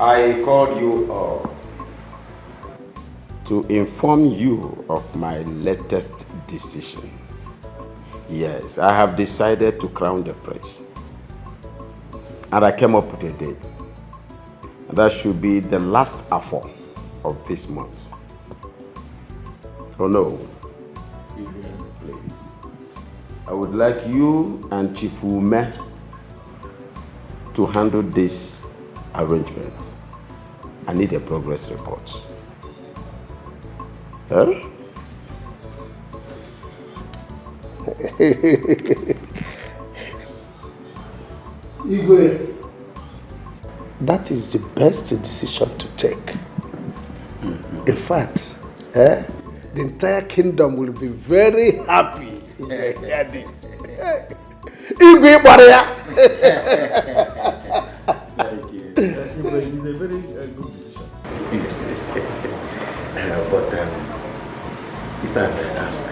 I called you all to inform you of my latest decision. Yes, I have decided to crown the prince. And I came up with a date. That should be the last hour of this month. Oh no. Please. I would like you and Chief Ume to handle this arrangement. I need a progress report. Huh? Igwe, that is the best decision to take. In fact, the entire kingdom will be very happy if they hear this. Igwe Maria! Thank you. It's a very good decision. But if I may ask,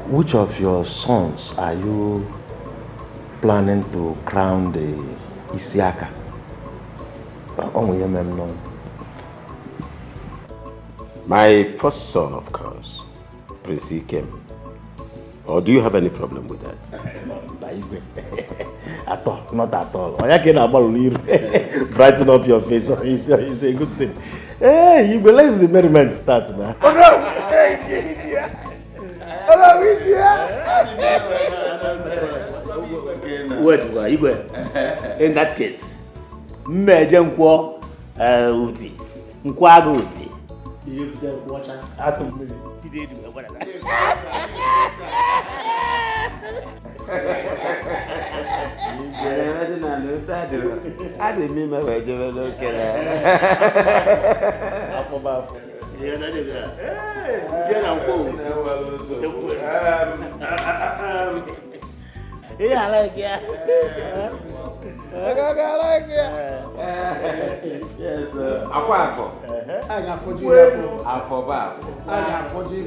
which of your sons are you planning to crown the Isiaka? My first son, of course, Prince came. Or do you have any problem with that? At all, not at all. Brighten up your face. It's a good thing. Hey, you will let the merriment start now. Oh no! Oh no, Wait, in that case, Mejankwo Uti, Nkwago Uti. You just watch out. I didn't mean my way to look at yeah, I like it. I like it. Yes, Aquapo. I got for you. I got for you.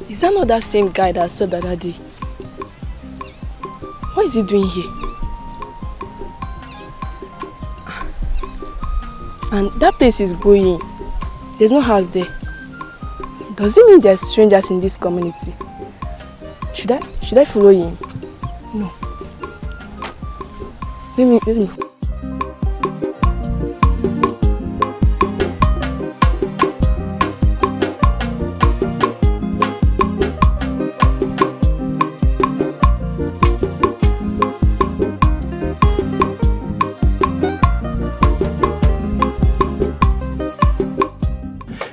Is that not that same guy that I saw the other day? What is he doing here? And that place is going. There's no house there. Does it mean there's strangers in this community? Should I follow him? No. Let me.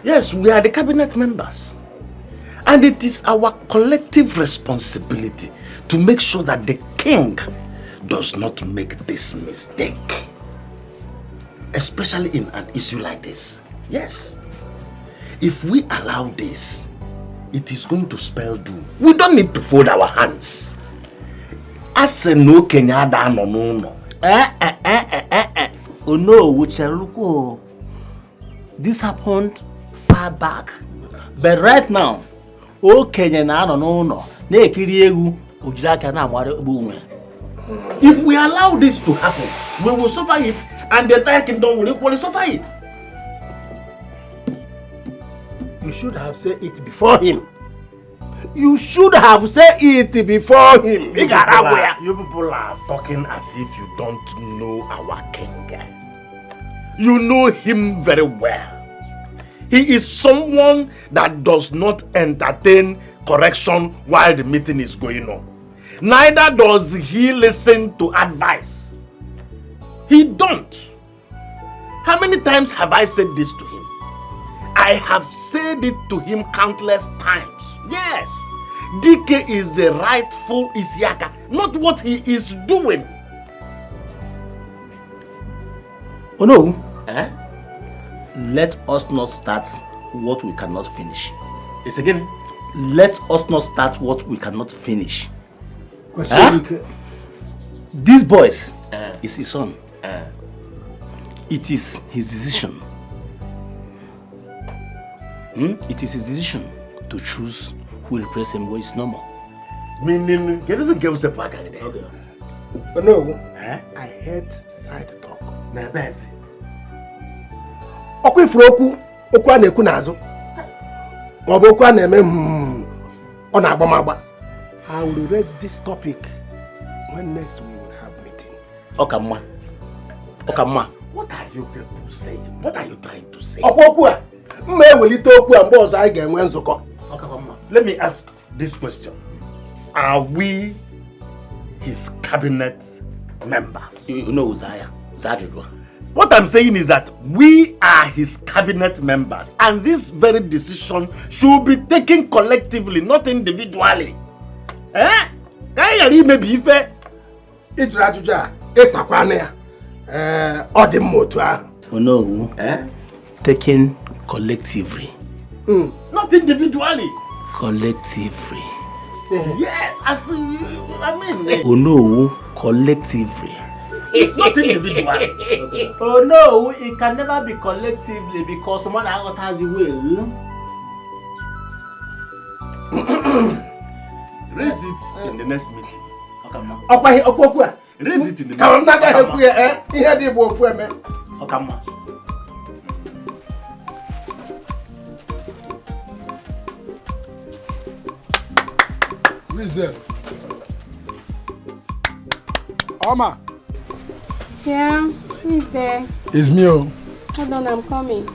Yes, we are the cabinet members. And it is our collective responsibility to make sure that the king does not make this mistake. Especially in an issue like this. Yes. If we allow this, it is going to spell doom. We don't need to fold our hands. As a no Kenya no. Oh no, which this happened far back. But right now, oh Kenya no. If we allow this to happen, we will suffer it, and the entire kingdom will equally suffer it. You should have said it before him. You should have said it before him. You people are talking as if you don't know our king. You know him very well. He is someone that does not entertain correction while the meeting is going on. Neither does he listen to advice. He don't. How many times have I said this to him? I have said it to him countless times. Yes, DK is the rightful Isiaka, not what he is doing. Oh no. Let us not start what we cannot finish. It's again. Let us not start what we cannot finish. Question. These boys is his son. It is his decision. It is his decision to choose who will replace him when it's normal. Meaning, he doesn't give us a pack again. Okay. But no, I heard side talk. Na bezi. Okwu ifuru okwu a na-ekwu n'azụ. Ma ọ bụ okwu a na-eme ọ na-agba m agba. I will raise this topic when next we will have meeting. Okamma. What are you people saying? What are you trying to say? Okwu a mma ewelite okwu a mgbe ọzọ anyị ga-enwe nzukọ. Let me ask this question. Are we his cabinet members? You know Uzaya. What I'm saying is that we are his cabinet members, and this very decision should be taken collectively, not individually. Oh no. Taken collectively. Not individually. Collectively. Yes, I mean. Oh no, collectively. Not individually. Oh no, it can never be collectively because someone else has the will. Raise it in the next meeting. Raise it in the next meeting. Who is there? Oma. Yeah, who is there? It's me. Hold on, I'm coming.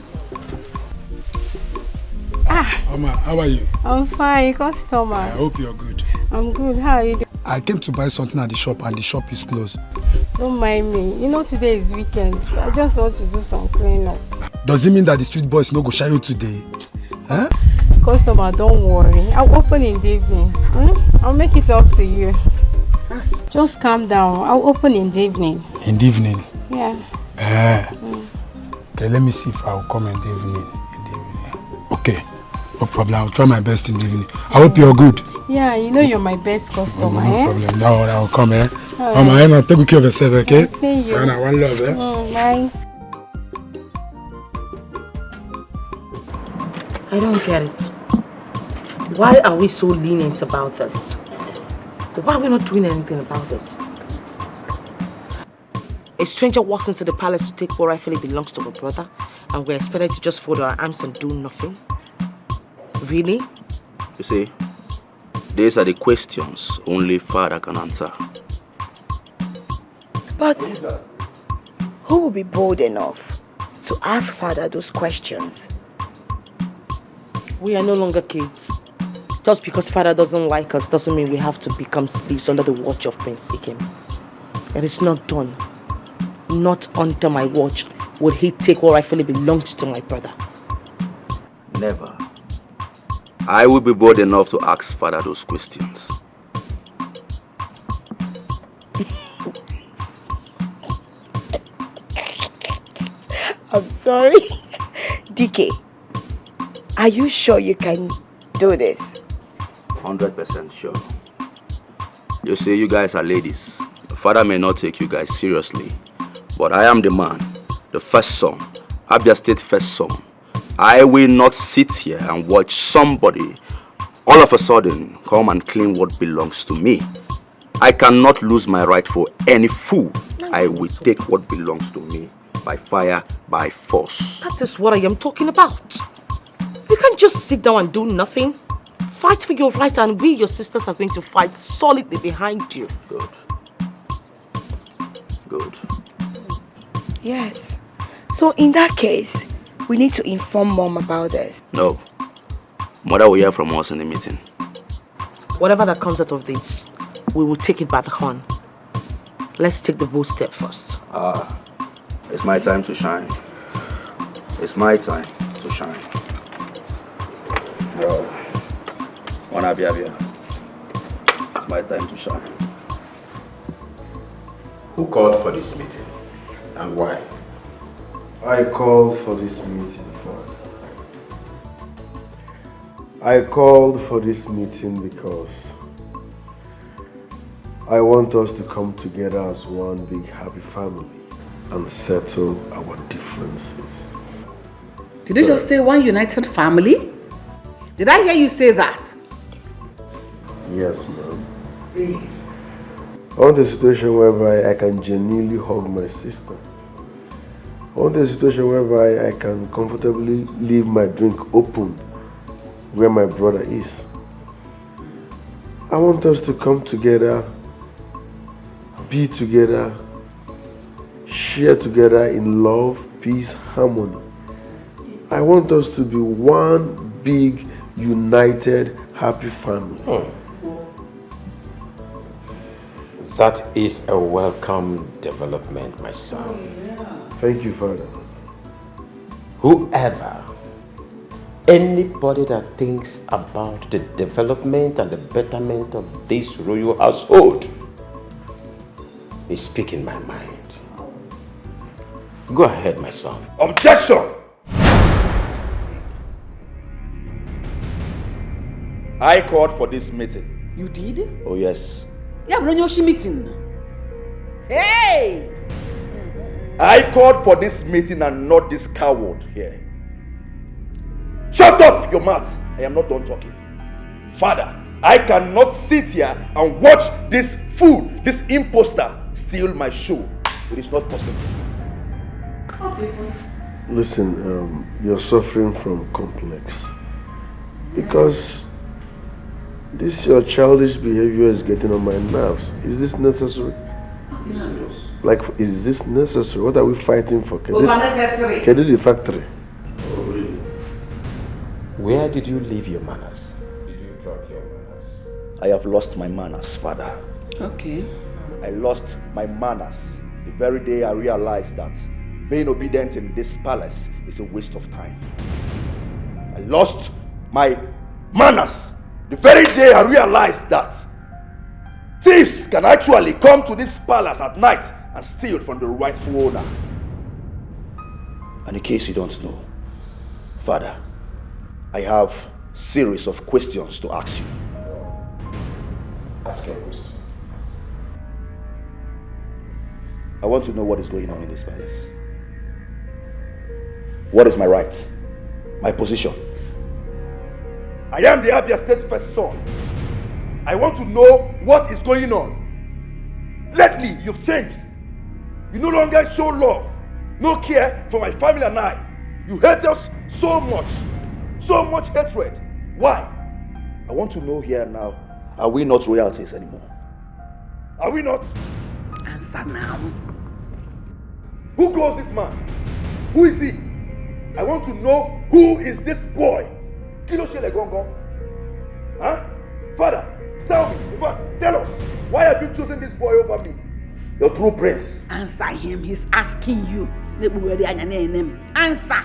Oma, how are you? I'm fine, customer. I hope you're good. I'm good, how are you doing? I came to buy something at the shop and the shop is closed. Don't mind me. You know today is weekend, so I just want to do some cleanup. Does it mean that the street boys no go shy you today? Huh? Customer, don't worry. I'll open in the evening. I'll make it up to you. Just calm down. I'll open in the evening. In the evening? Yeah. Okay, let me see if I'll come in the evening. Okay, no problem. I'll try my best in the evening. I hope you're good. Yeah, you know you're my best customer, No problem. No, I'll come, Right. Mama, take good care of yourself, okay? I'll see you. One love, Bye. I don't get it. Why are we so lenient about this? Why are we not doing anything about this? A stranger walks into the palace to take what rightfully belongs to her brother, and we're expected to just fold our arms and do nothing? Really? You see, these are the questions only Father can answer. But who will be bold enough to ask Father those questions? We are no longer kids. Just because Father doesn't like us doesn't mean we have to become slaves under the watch of Prince Ikem. It is not done. Not under my watch would he take what rightfully belongs to my brother. Never. I will be bold enough to ask Father those questions. I'm sorry. DK, are you sure you can do this? 100% sure. You see, you guys are ladies. Father may not take you guys seriously, but I am the man, the first son, Abia State first son. I will not sit here and watch somebody all of a sudden come and claim what belongs to me. I cannot lose my right for any fool. I will take what belongs to me by fire, by force. That is what I am talking about. You can't just sit down and do nothing. Fight for your right, and we, your sisters, are going to fight solidly behind you. Good. Good. Yes. So in that case, we need to inform Mom about this. No. Mother will hear from us in the meeting. Whatever that comes out of this, we will take it by the horn. Let's take the bold step first. It's my time to shine. It's my time to shine. Bro, it's my time to shine. Who called for this meeting and why? I called for this meeting, Father. I called for this meeting because I want us to come together as one big happy family and settle our differences. Did you just say one united family? Did I hear you say that? Yes, ma'am. I want a situation whereby I can genuinely hug my sister. I want a situation whereby I can comfortably leave my drink open where my brother is. I want us to come together, be together, share together in love, peace, harmony. I want us to be one big, united, happy family. That is a welcome development, my son. Thank you, Father. Whoever, anybody that thinks about the development and the betterment of this royal household is speaking my mind. Go ahead, my son. Objection! I called for this meeting. You did? Oh yes. Yeah, but on your meeting. Hey! I called for this meeting and not this coward here. Shut up your mouth. I am not done talking. Father, I cannot sit here and watch this fool, this imposter, steal my show. It is not possible. Listen, you're suffering from complex. Because this your childish behavior is getting on my nerves. Is this necessary? Like, is this necessary? What are we fighting for? Unnecessary. Can do the factory? Where did you leave your manners? Did you drop your manners? I have lost my manners, Father. Okay. I lost my manners the very day I realized that being obedient in this palace is a waste of time. I lost my manners the very day I realized that thieves can actually come to this palace at night and steal from the rightful owner. And in case you don't know, Father, I have a series of questions to ask you. Ask your question. I want to know what is going on in this palace. What is my right? My position? I am the Abia State first son. I want to know what is going on. Lately, you've changed. You no longer show love, no care for my family and I. You hate us so much hatred. Why? I want to know here now, are we not royalties anymore? Are we not? Answer now. Who calls this man? Who is he? I want to know who is this boy? Kilo Shele Gongo? Huh? Father, tell me, in fact, tell us, why have you chosen this boy over me? Your true prince. Answer him, he's asking you. Answer.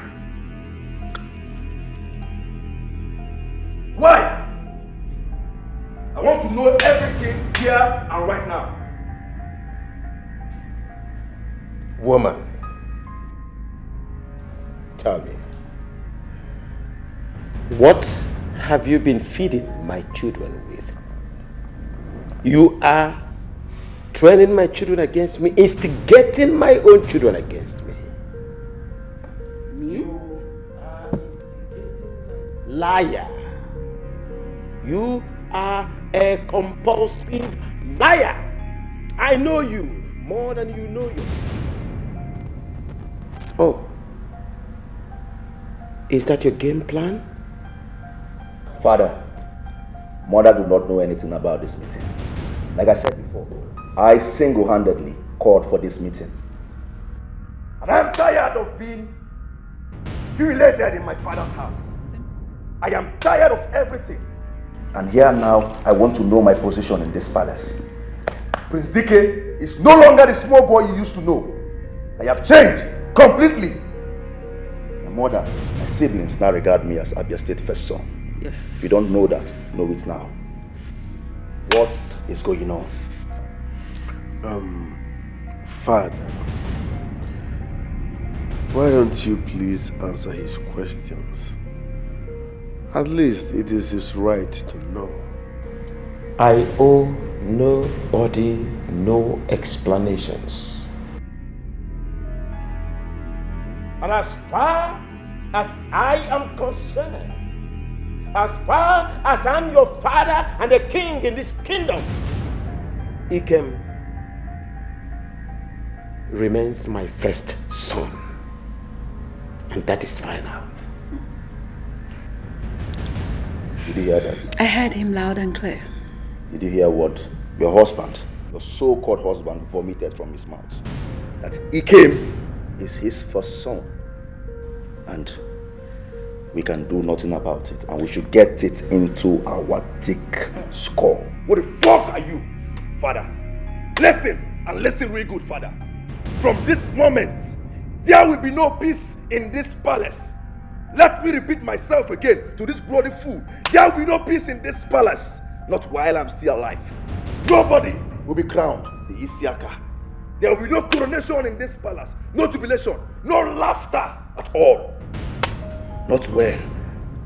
Why? I want to know everything here and right now. Woman, tell me, what have you been feeding my children with? You are training my children against me, instigating my own children against me. Me? You are instigating my liar. You are a compulsive liar. I know you more than you know yourself. Oh, is that your game plan? Father, Mother do not know anything about this meeting. Like I said before, I single-handedly called for this meeting. And I'm tired of being humiliated in my father's house. I am tired of everything. And here now, I want to know my position in this palace. Prince Dike is no longer the small boy you used to know. I have changed. Completely. My mother, my siblings now regard me as Abia State first son. Yes. If you don't know that, know it now. What is going on? Father, why don't you please answer his questions? At least it is his right to know. I owe nobody no explanations. And as far as I am concerned, as far as I'm your father and the king in this kingdom, Ikem remains my first son. And that is final. Did you hear that? I heard him loud and clear. Did you hear what your husband, your so-called husband, vomited from his mouth? That Ikem is his first son. And we can do nothing about it. And we should get it into our thick skull. What the fuck are you, father? Listen, and listen really good, father. From this moment, there will be no peace in this palace. Let me repeat myself again to this bloody fool. There will be no peace in this palace. Not while I'm still alive. Nobody will be crowned the Isiaka. There will be no coronation in this palace. No jubilation. No laughter at all. Not when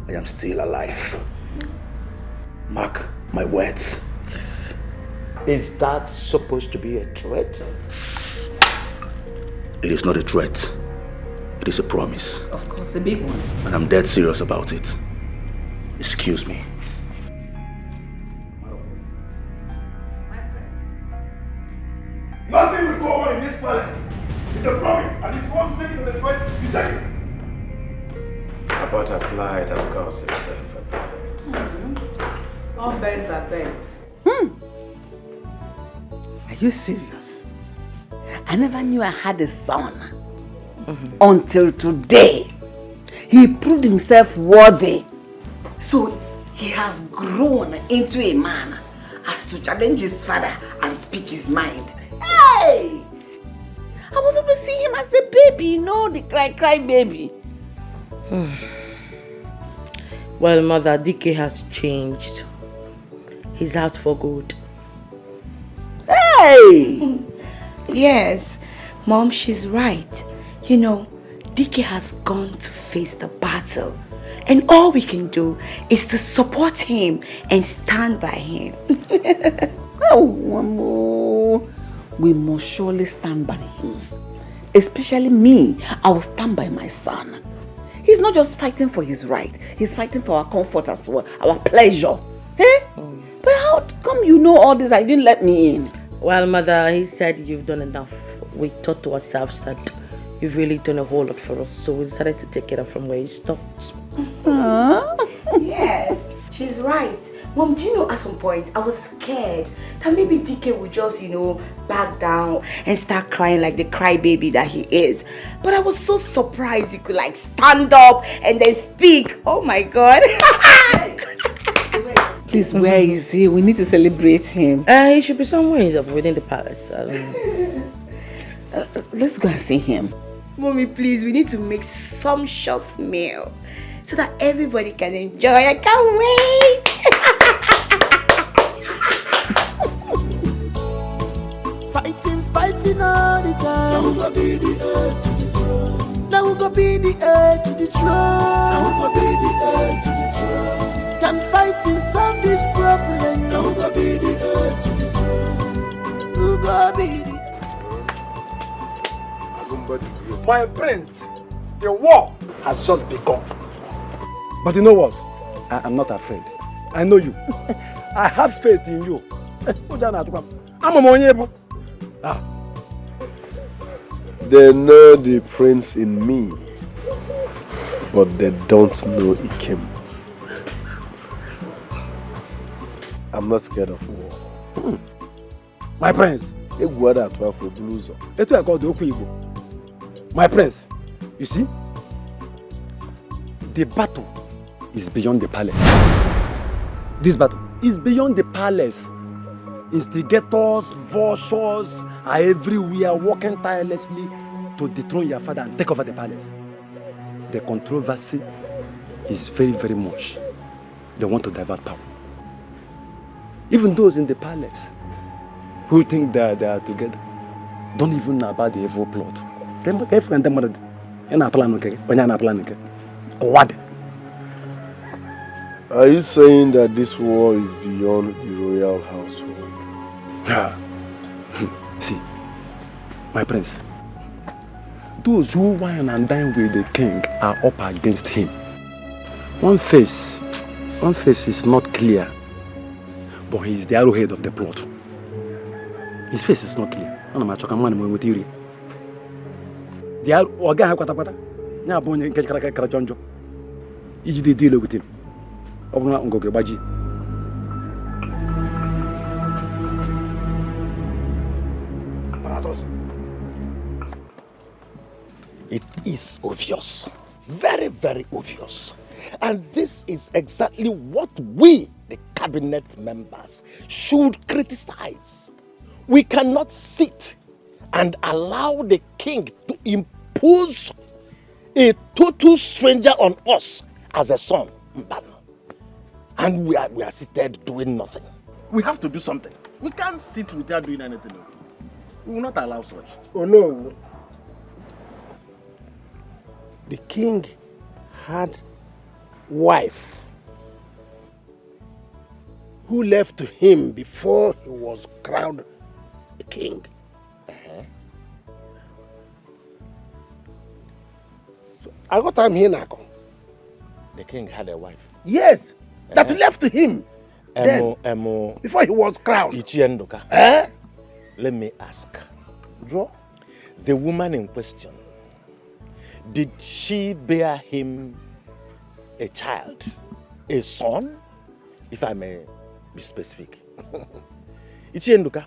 I am still alive. Mark my words. Yes. Is that supposed to be a threat? It is not a threat. It is a promise. Of course, a big one. And I'm dead serious about it. Excuse me. Nothing will go on in this palace. It's a promise. And if you want to take it as a threat, you take it. A butterfly that calls himself a bird. All birds are birds. Are you serious? I never knew I had a son. Until today. He proved himself worthy. So he has grown into a man as to challenge his father and speak his mind. Hey! I was always seeing him as a baby, you know, the cry baby. Well, Mother, DK has changed. He's out for good. Hey! Yes, Mom, she's right. You know, DK has gone to face the battle. And all we can do is to support him and stand by him. Oh, one more. We must surely stand by him. Especially me, I will stand by my son. He's not just fighting for his right, he's fighting for our comfort as well, our pleasure. Eh? But how come you know all this? I didn't let me in. Well, Mother, he said you've done enough. We thought to ourselves that you've really done a whole lot for us, so we decided to take it up from where you stopped. Yes, she's right. Mom, do you know at some point I was scared that maybe DK would just, you know, back down and start crying like the crybaby that he is. But I was so surprised he could like stand up and then speak. Oh my God. Please, where is he? We need to celebrate him. He should be somewhere within the palace. I don't know. Let's go and see him. Mommy, please, we need to make sumptuous meal so that everybody can enjoy. I can't wait. Fighting all the time. Now who go be the heir to the throne? Now who go be the heir to the throne? Now who go be the heir to the throne? Can fighting solve this problem? Now who go be the heir to the throne? Who go be the... My prince, the war has just begun. But you know what? I am not afraid. I know you. I have faith in you. I'm a money. They know the prince in me, but they don't know Ikem. I'm not scared of war. My prince. My prince, you see, the battle is beyond the palace. This battle is beyond the palace. Instigators, vultures are everywhere, working tirelessly to dethrone your father and take over the palace. The controversy is very, very much. They want to divert power. Even those in the palace who think they are together don't even know about the evil plot. Are you saying that this war is beyond the royal household? See, my prince, those who wine and dine with the king are up against him. One face is not clear, but he is the arrowhead of the plot. His face is not clear. The deal with him. It is obvious. Very, very obvious. And this is exactly what we, the cabinet members, should criticize. We cannot sit and allow the king to impose a total stranger on us as a son. And we are seated doing nothing. We have to do something. We can't sit without doing anything. We will not allow such. Oh no. The king had wife who left him before he was crowned a king. So I got time here now. The king had a wife. Yes, that left him before he was crowned. Let me ask. The woman in question, did she bear him a child, a son, if I may be specific? Ichienduka,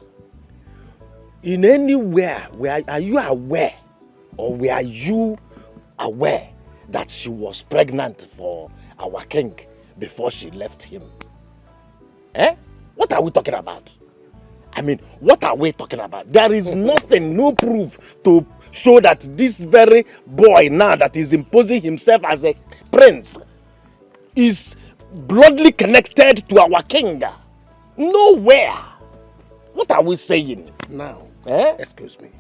in anywhere, are you aware, or were you aware that she was pregnant for our king before she left him? What are we talking about? I mean, what are we talking about? There is nothing, no proof to show that this very boy now that is imposing himself as a prince is bloodly connected to our king. Nowhere. What are we saying now? Excuse me.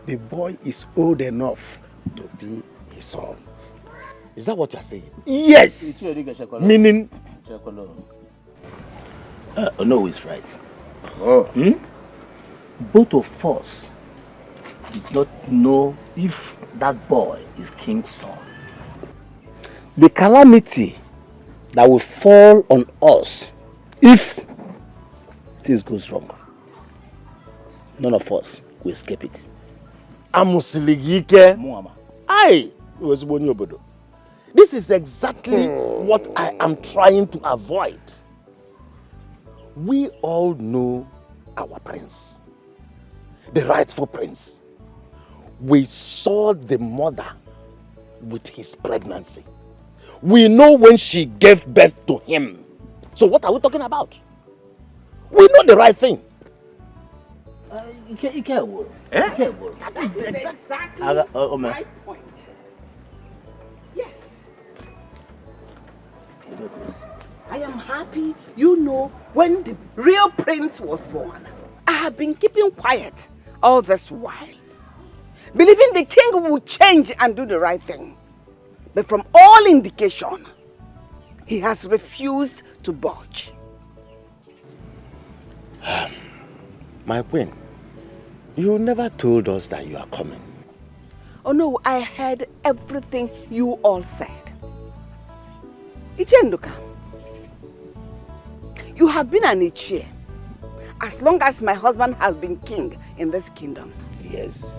The boy is old enough to be his son. Is that what you are saying? Yes. Meaning? No, is right. Both of us did not know if that boy is king's son. The calamity that will fall on us if this goes wrong, none of us will escape it. This is exactly what I am trying to avoid. We all know our prince, the rightful prince. We saw the mother with his pregnancy. We know when she gave birth to him. So what are we talking about? We know the right thing. That is exactly my point. Yes. I am happy, when the real prince was born. I have been keeping quiet all this while, believing the king would change and do the right thing. But from all indication, he has refused to budge. My queen, you never told us that you are coming. Oh no, I heard everything you all said. Ichenduka, you have been an Ichie as long as my husband has been king in this kingdom. Yes.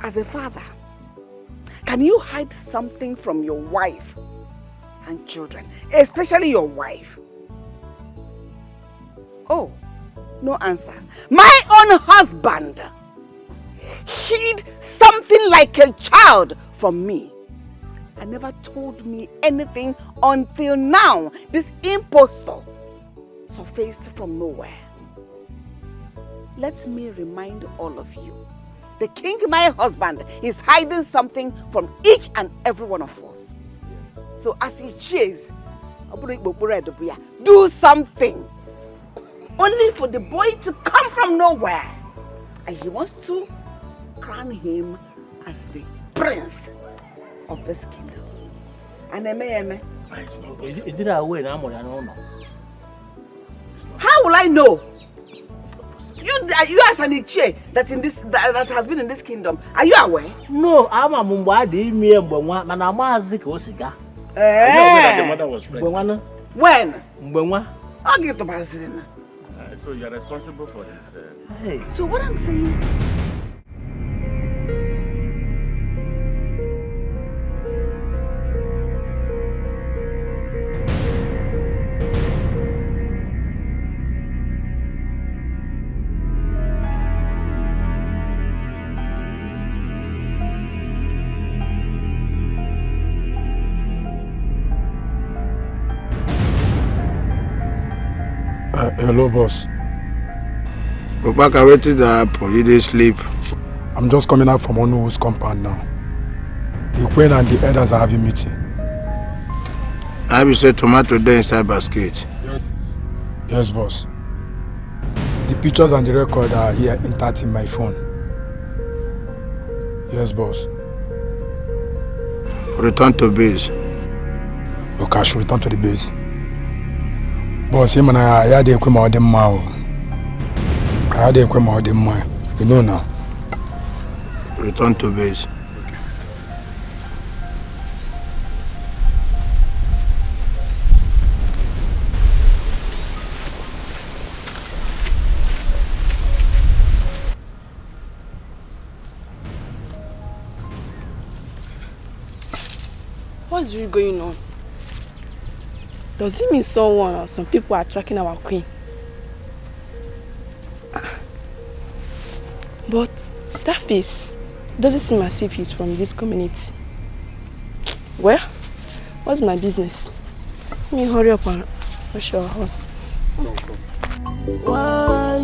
As a father, can you hide something from your wife and children, especially your wife? Oh, no answer. My own husband hid something like a child from me and never told me anything until now. This impostor surfaced from nowhere. Let me remind all of you the king, my husband, is hiding something from each and every one of us. So as he cheers, do something. Only for the boy to come from nowhere. And he wants to crown him as the prince of this kingdom. And how will I know? You as an Iche that's in this that has been in this kingdom. Are you aware? No, I'm a Mumbadi me and Bongwa, and I'm a Zikosiga. I know that the mother was pregnant. When? Bongwa. I'll get to Barcelona. So you're responsible for this. Hey. So what I'm saying? Hello, boss. Papa, waited happen. You didn't sleep. I'm just coming out from Onu's compound now. The queen and the elders are having meeting. I will say tomato there inside basket. Yes, boss. The pictures and the record are here intact in my phone. Yes, boss. Return to base. Okay, I should return to the base. Boss, him and I had the equipment of them now. I had the equipment of them now. You know now. Return to base. What's really going on? Does it mean someone or some people are tracking our queen? But that face doesn't seem as if he's from this community. Well, what's my business? Let me hurry up and rush our house. Why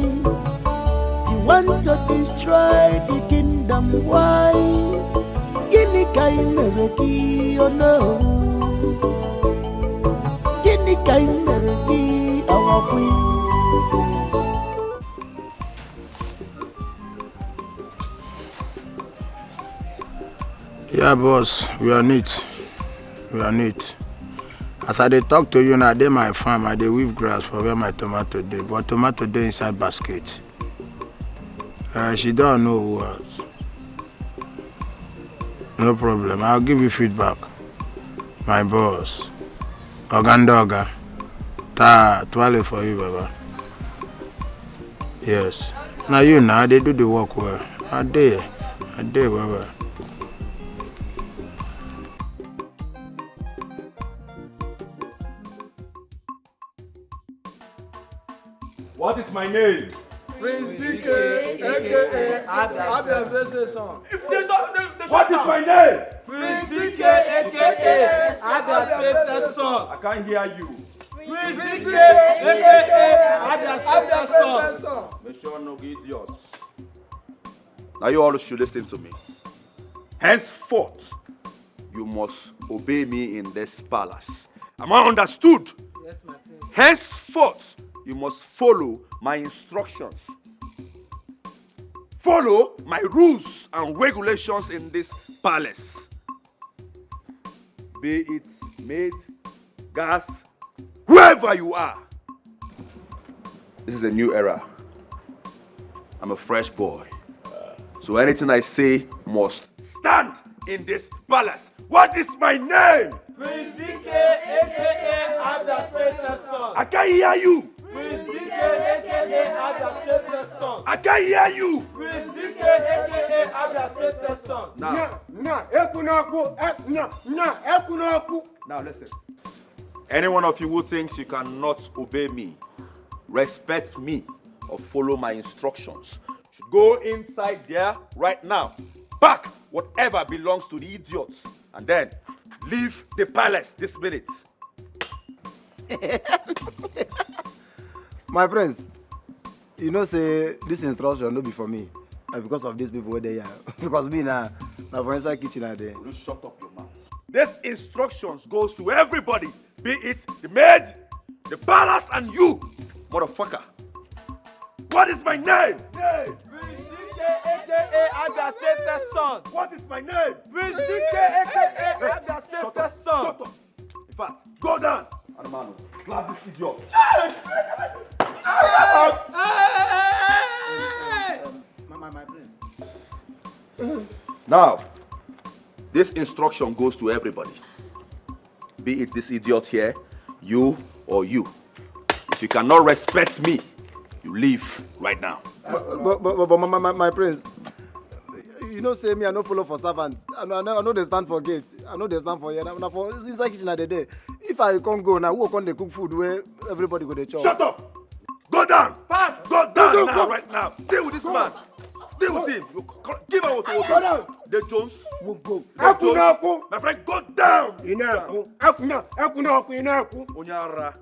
you want to destroy the kingdom? Why? Guinea kind of oh no. Our queen. Yeah, boss, we are neat. We are neat. As I talk to you now, they my farm, I dey weave grass for where my tomato dey, but tomato dey inside basket. She don't know what. No problem, I'll give you feedback. My boss. Ogandoga. Twale for you, Baba. Yes. Now you know they do the work well. I dare, Baba. What is my name? Prince DK, aka Abia Song. If they don't, what is my name? Prince DK, aka Abia Song. I can't hear you. Prince DK, aka Abia Song. Make sure no idiots. Now you all should listen to me. Henceforth, you must obey me in this palace. Am I understood? Yes, my prince. Henceforth, you must follow my instructions. Follow my rules and regulations in this palace. Be it maid, gas, whoever you are. This is a new era. I'm a fresh boy. So anything I say must stand in this palace. What is my name? Prince DK, aka Abia Song. I can't hear you. Prince DK, aka Abia Song. I can't hear you. Prince DK, aka Abia Song. Now listen. Any one of you who thinks you cannot obey me, respect me, or follow my instructions, should go inside there right now, pack whatever belongs to the idiots, and then leave the palace this minute. My friends, you know say this instruction no be for me. because of these people where they are. Because me now for inside kitchen are there. You shut up your mouth. This instructions goes to everybody, be it the maid, the palace, and you, motherfucker. What is my name? Prince aka Abia safest son. What is my name? Prince aka Abia safest son. Shut up. In fact, go down. Armano, slap this idiot. My prince. Now, this instruction goes to everybody. Be it this idiot here, you, or you. If you cannot respect me, you leave right now. But my prince, you know, say me, I no follow for servants. I know they stand for gates. I know they stand for here. Now for inside kitchen at the day. If I can't go now, who can they cook food where everybody go to chop? Shut up! Go down! Fast! Go down now, right now. Deal with this man. Deal with him. Give her what you want. The Jones. Go. The Jones. My friend, go down! Onyara.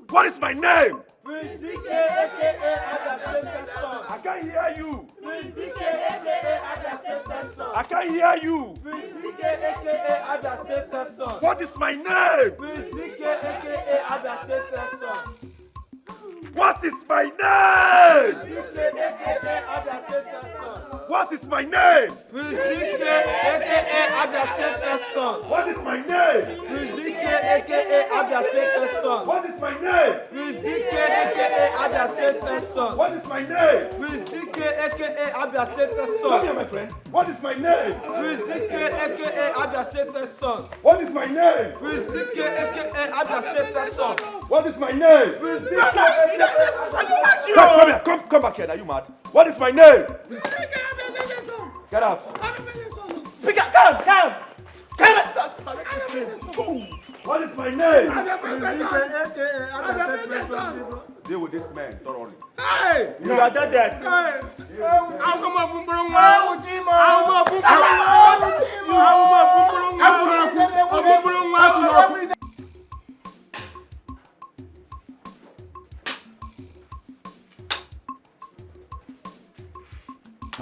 What is my name? Prince aka Abia safest son. I can't hear you. Prince aka Abia safest son. I can't hear you. Prince aka Abia safest son. What is my name? Prince aka Abia safest son. What is my name? Prince aka Abia safest son. What is my name? Prince aka Abia safest son. What is my name? Prince aka Abia safest son. What is my name? Prince aka Abia safest son. What is my name? Prince aka Abia safest Come son. here, my friend. What is my name? Prince aka Abia safest son. What is my name? Prince aka Abia safest son. What is my name? Prince Come here. Come back here. Are you mad? What is my name? Get out. Pick up, come. What is my name? Deal with this man thoroughly. Hey! You are dead. Hey!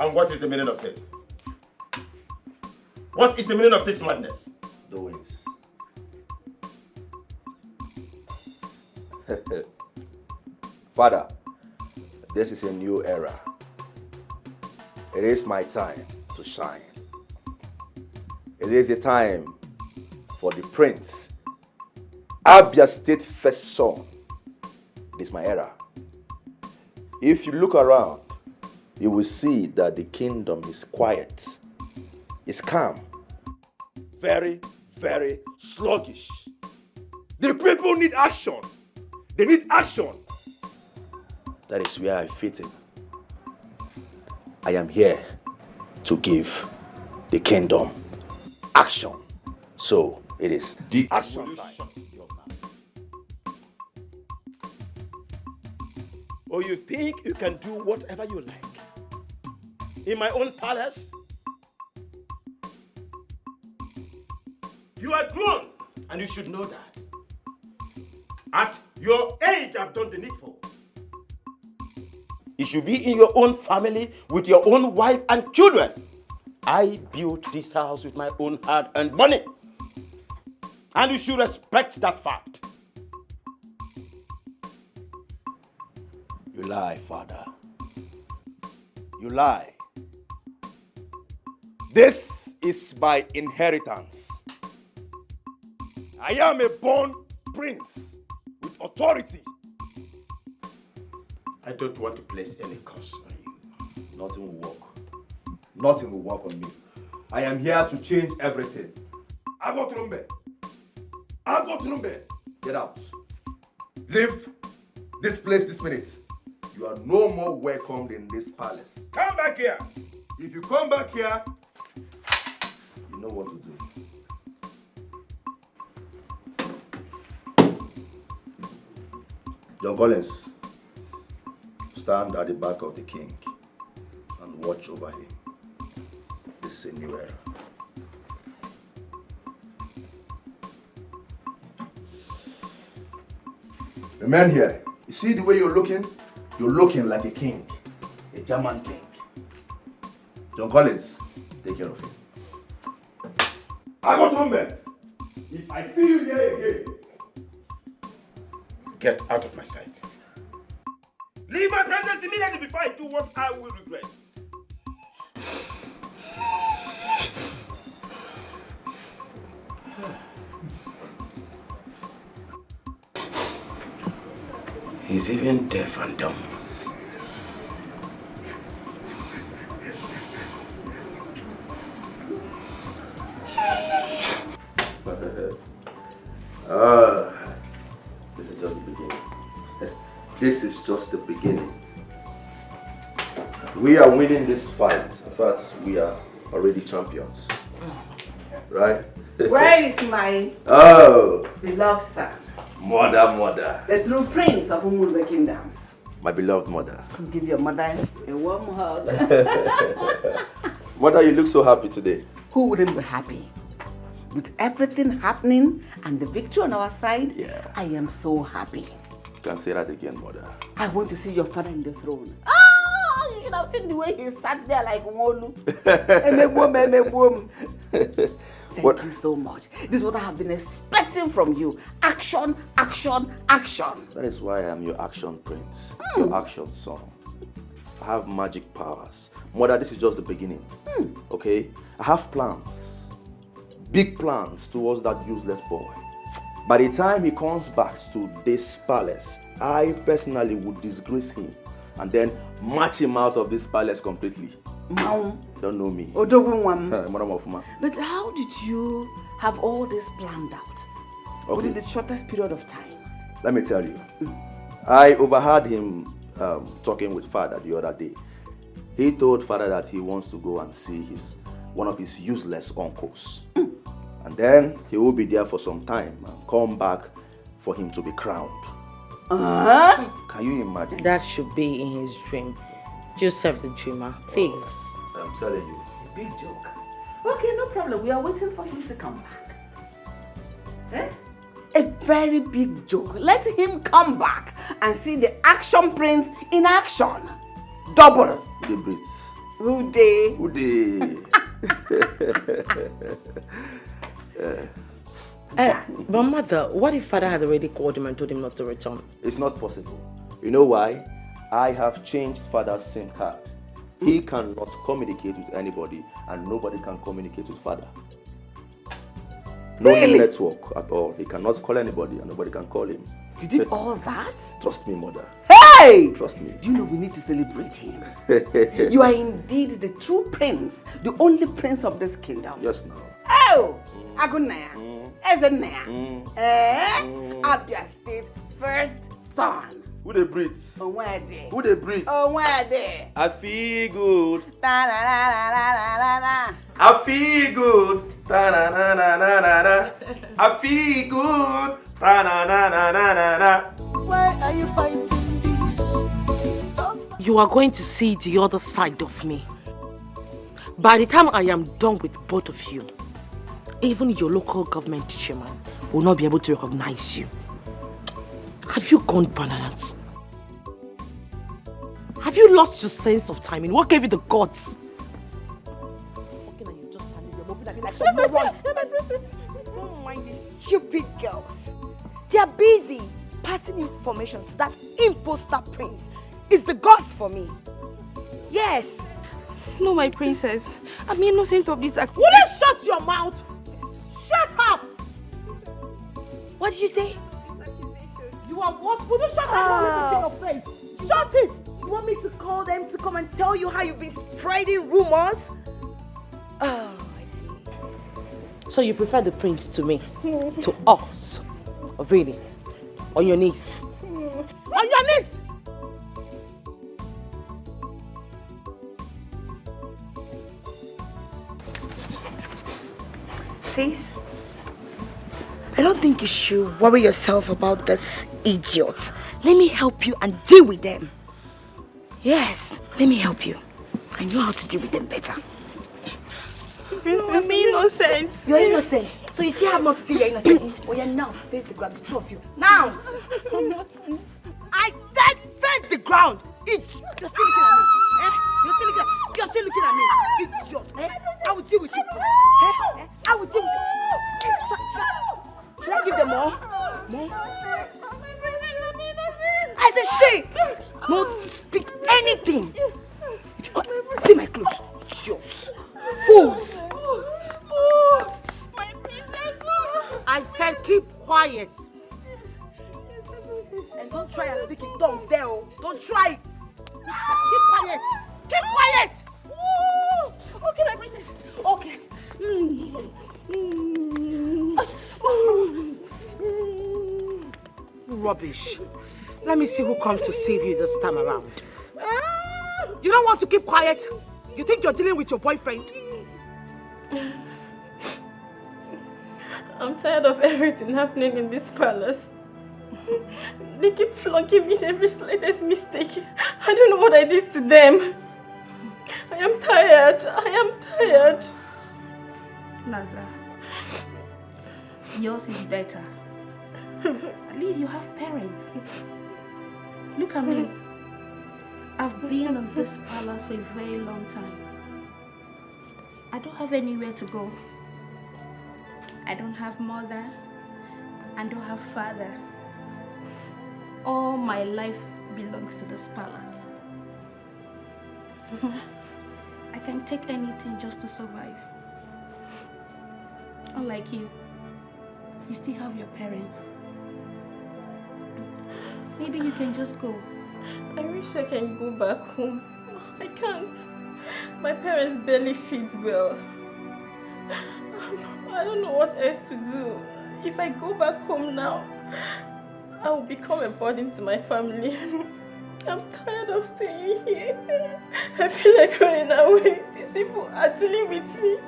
And what is the meaning of this? What is the meaning of this madness? Doings. Father, this is a new era. It is my time to shine. It is the time for the Prince, Abia State first son. It is my era. If you look around, you will see that the kingdom is quiet, it's calm, Very, very sluggish. The people need action. They need action. That is where I fit in. I am here to give the kingdom action. So it is the action time. Or you think you can do whatever you like in my own palace? You are grown, and you should know that. At your age, I've done the needful. You should be in your own family with your own wife and children. I built this house with my own hard-earned money. And you should respect that fact. You lie, Father. You lie. This is my inheritance. I am a born prince with authority. I don't want to place any curse on you. Nothing will work. Nothing will work on me. I am here to change everything. Agotrumbe. Get out. Leave this place this minute. You are no more welcomed in this palace. Come back here. If you come back here, you know what to do. John Collins, stand at the back of the king and watch over him. This is a new era. The man here, you see the way you're looking? You're looking like a king. German king. John Collins, take care of him. I got home, man. If I see you here again, Get out of my sight. Leave my presence immediately before I do what I will regret. He's even deaf and dumb. This is just the beginning. This is just the beginning. We are winning this fight. In fact, we are already champions. Right? Where is my beloved son? Mother. The true prince of the kingdom. My beloved mother. Come give your mother a warm hug. Mother, you look so happy today. Who wouldn't be happy? With everything happening and the victory on our side, I am so happy. You can say that again, mother. I want to see your father in the throne. Oh, you should have seen the way he sat there like Wolu. Thank you so much. This is what I have been expecting from you. Action, action, action. That is why I am your action prince, your action son. I have magic powers. Mother, this is just the beginning. Okay? I have plans. Big plans towards that useless boy. By the time he comes back to this palace, I personally would disgrace him and then march him out of this palace completely. Mom. Don't know me. But how did you have all this planned out within the shortest period of time? Let me tell you. I overheard him talking with father the other day. He told father that he wants to go and see one of his useless uncles. And then he will be there for some time and come back for him to be crowned. Can you imagine? That should be in his dream. Just serve the dreamer, please. I'm telling you. Big joke. Okay, no problem. We are waiting for him to come back. A very big joke. Let him come back and see the action prince in action. Double. The Brits. Who day? But mother, what if father had already called him and told him not to return? It's not possible. You know why? I have changed father's SIM card. He cannot communicate with anybody and nobody can communicate with father. No network at all. He cannot call anybody and nobody can call him. You did all that? Trust me, mother. Hey! Trust me. Do you know we need to celebrate him? You are indeed the true prince, the only prince of this kingdom. Yes, now. Oh! Agunaya. Ezenaya. Abia State first son. Who they breathe? Oh, where they? Who they breathe? Oh, where they? I feel good. Da da da da da da da. I feel good. Da na na na na na na. I feel good. Da na na na na na na. Why are you fighting this? You are going to see the other side of me. By the time I am done with both of you, even your local government chairman will not be able to recognize you. Have you gone bananas? Have you lost your sense of timing? What gave you the guts? Don't mind these stupid girls. They are busy passing information to that imposter prince. It's the gods for me. Yes. No, my princess. I'm innocent of this act. Will you shut your mouth? Shut up! What did you say? You are what? Will you shut up? In your face. Shut it! You want me to call them to come and tell you how you've been spreading rumors? Oh, I see. So you prefer the prince to me? To us? Really? On your knees? On your knees! Sis, I don't think you should worry yourself about this idiots. Let me help you and deal with them. Yes, let me help you. I know how to deal with them better. I'm innocent. You're innocent. So you still have not to say you're innocent. Oh yeah, now face the ground, the two of you. Now! I said face the ground! You're still looking at me. You're still looking at me. It's yours. Eh? I will deal with you. Eh? I will deal with you. Should I give them more? More? I said she! Don't speak anything. See my clothes. It's yours. Fools! My princess! I said keep quiet. And don't try and speak in tongues there. Oh. Don't try it. Keep quiet. Keep quiet. Okay, my princess. Okay. Rubbish. Let me see who comes to save you this time around. You don't want to keep quiet? You think you're dealing with your boyfriend? I'm tired of everything happening in this palace. They keep flunking me in every slightest mistake. I don't know what I did to them. I am tired. I am tired. Naza, yours is better. At least you have parents. Look at me. I've been in this palace for a very long time. I don't have anywhere to go. I don't have mother. I don't have father. All my life belongs to this palace. I can take anything just to survive. Unlike you, you still have your parents. Maybe you can just go. I wish I can go back home. I can't. My parents barely feed well. I don't know what else to do. If I go back home now, I will become a burden to my family. I'm tired of staying here. I feel like running away. These people are dealing with me.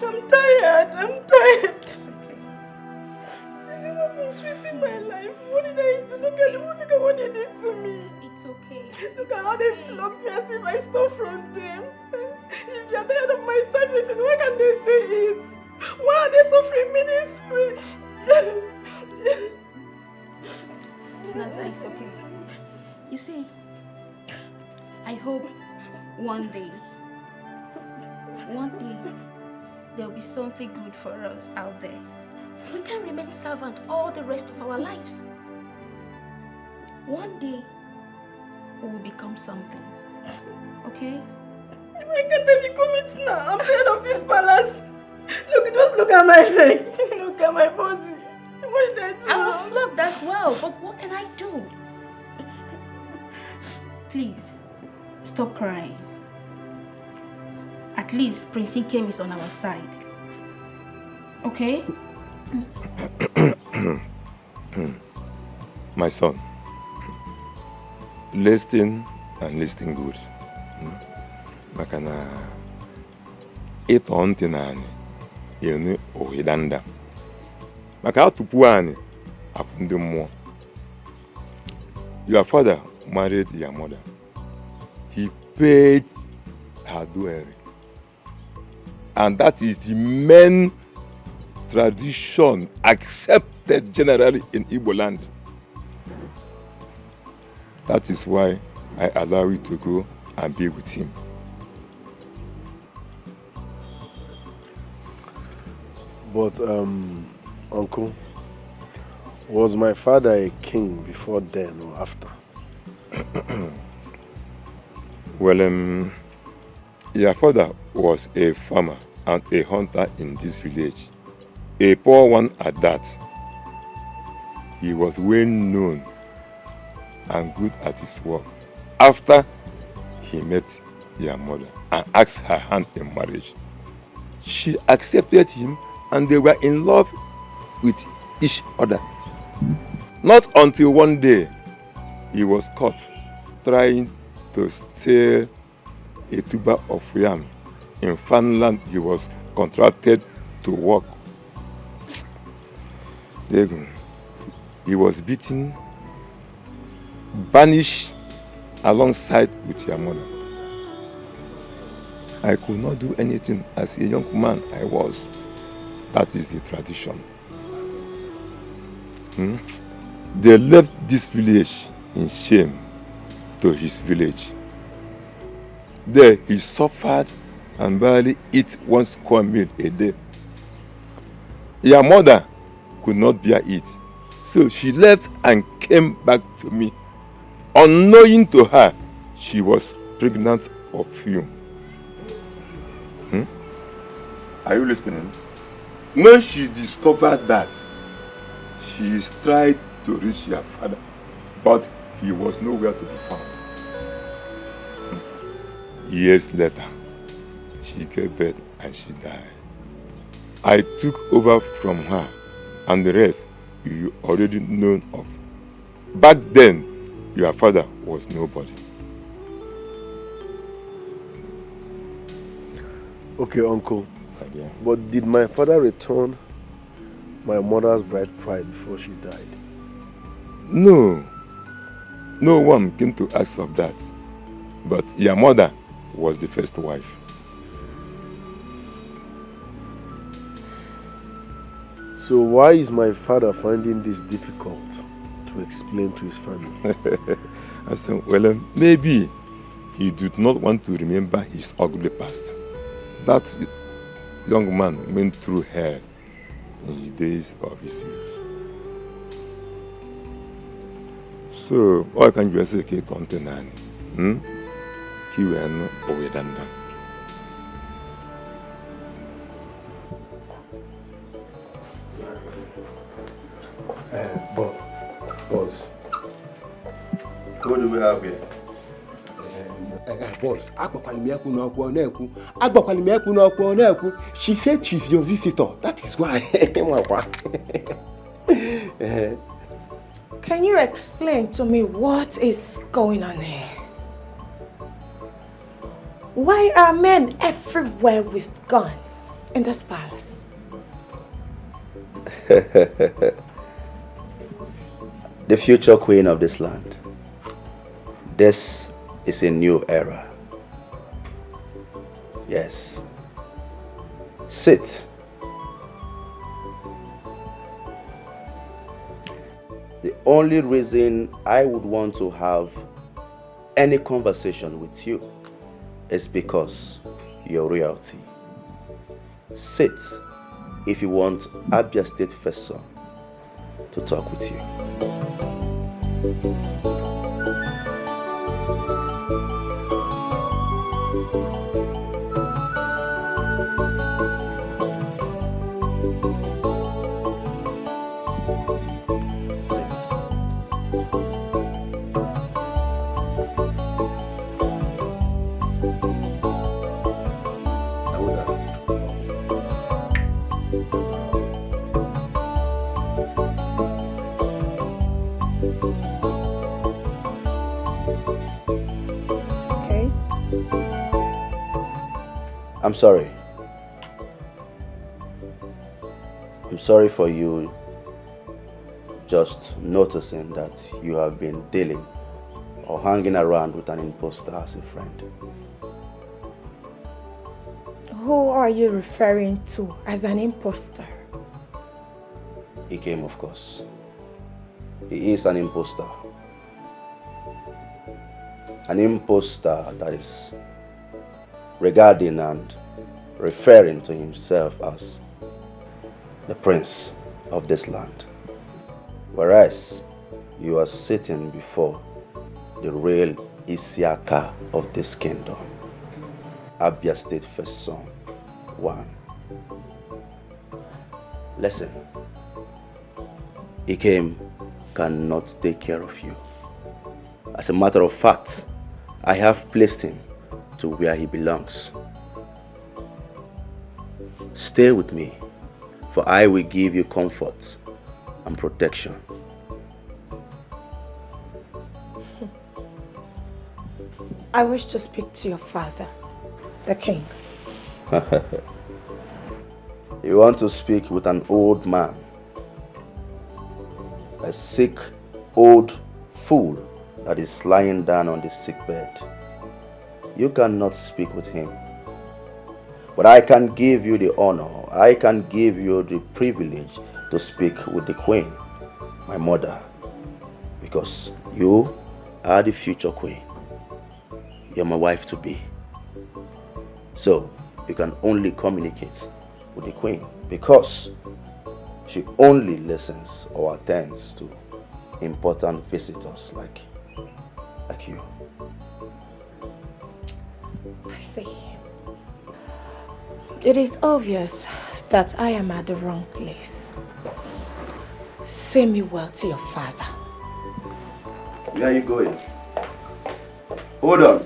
I'm tired. I'm tired. These people have been treating my life. What did I do? Look at what they did to me. It's okay. Look at how they flogged me as if I stole from them. If they are tired of my services, why can't they say it? Why are they suffering me this way? Naza, it's okay. You see, I hope one day, there will be something good for us out there. We can't remain servant all the rest of our lives. One day, we will become something. Okay? Why can't I become it now? I'm tired of this palace. Look at my leg. Look at my body. What did I do? I was flogged as well, but what can I do? Please, stop crying. At least Prince Ikem is on our side. Okay? My son, listen and listen good. Makana ito ntị n'anị yenu ohidanda. Maka atupu ani afu ndị mmụọ. Your father married your mother. He paid her dowry. And that is the main tradition accepted generally in Igbo land. That is why I allow you to go and be with him. But, Uncle, was my father a king before then or after? Well, your father was a farmer and a hunter in this village. A poor one at that. He was well known and good at his work. After he met your mother and asked her hand in marriage, she accepted him and they were in love with each other. Not until one day he was caught trying to steal a tuber of yam in farmland he was contracted to work. He was beaten, banished alongside with your mother. I could not do anything as a young man I was. That is the tradition. They left this village in shame to his village. There he suffered and barely eat 1 square meal a day. Your mother could not bear it, so she left and came back to me. Unknowing to her, she was pregnant of you. Are you listening? When she discovered that, she tried to reach your father, but he was nowhere to be found. Years later, she gave birth and she died. I took over from her, and the rest you already know of. Back then, your father was nobody. Okay, uncle. But did my father return my mother's bride pride before she died? No. No one came to ask of that. But your mother was the first wife. So why is my father finding this difficult to explain to his family? I said, well, maybe he did not want to remember his ugly past. That young man went through hell in his days of his youth. So, why can't you say, okay, Tontenan? He will not away than that. Boss. What do we have here? Boss, she said she's your visitor. That is why. Can you explain to me what is going on here? Why are men everywhere with guns in this palace? The future queen of this land. This is a new era. Yes. Sit. The only reason I would want to have any conversation with you is because you're royalty. Sit if you want Abia State first son to talk with you. I'm sorry. I'm sorry for you just noticing that you have been dealing or hanging around with an imposter as a friend. Who are you referring to as an imposter? Ikem, of course. He is an imposter. An imposter that is regarding and referring to himself as the prince of this land. Whereas you are sitting before the real Isiaka of this kingdom. Abia State first son, one. Listen, Ikem cannot take care of you. As a matter of fact, I have placed him to where he belongs. Stay with me, for I will give you comfort and protection. I wish to speak to your father, the king. You want to speak with an old man, a sick, old fool that is lying down on the sick bed. You cannot speak with him. But I can give you the honor, I can give you the privilege to speak with the queen, my mother, because you are the future queen. You're my wife to be. So you can only communicate with the Queen because she only listens or attends to important visitors like you. I see. It is obvious that I am at the wrong place. Say me well to your father. Where are you going? Hold on.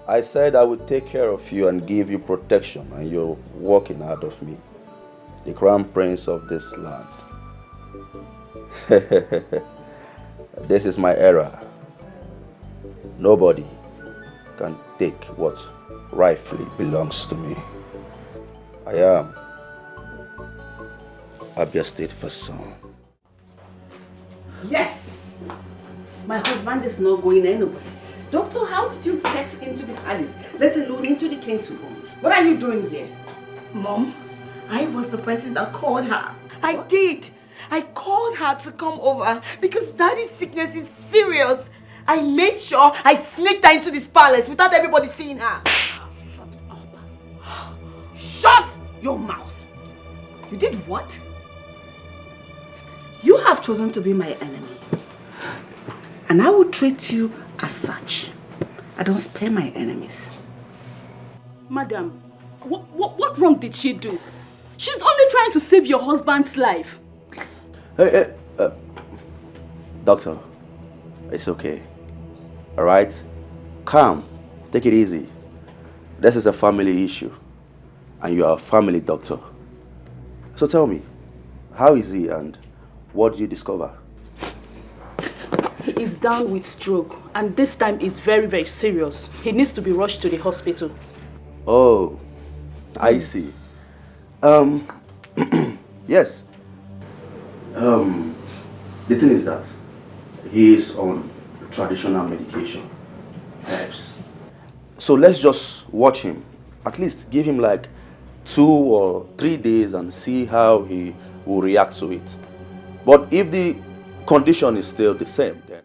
I said I would take care of you and give you protection, and you're walking out of me, the crown prince of this land. This is my era. Nobody can take what rightfully belongs to me. I am Abia State first son. Yes! My husband is not going anywhere. Doctor, how did you get into the palace, let alone into the king's room? What are you doing here? Mom, I was the person that called her. I did. I called her to come over because Daddy's sickness is serious. I made sure I sneaked her into this palace without everybody seeing her. Shut up. Shut your mouth. You did what? You have chosen to be my enemy. And I will treat you as such. I don't spare my enemies. Madam, what wrong did she do? She's only trying to save your husband's life. Hey, doctor, it's okay. All right? Calm. Take it easy. This is a family issue. And you are a family doctor. So tell me, how is he and what did you discover? He is down with stroke, and this time is very, very serious. He needs to be rushed to the hospital. Oh, I see. Yes. The thing is that he is on traditional medication, herbs. So let's just watch him. At least give him like 2 or 3 days and see how he will react to it. But if the condition is still the same, then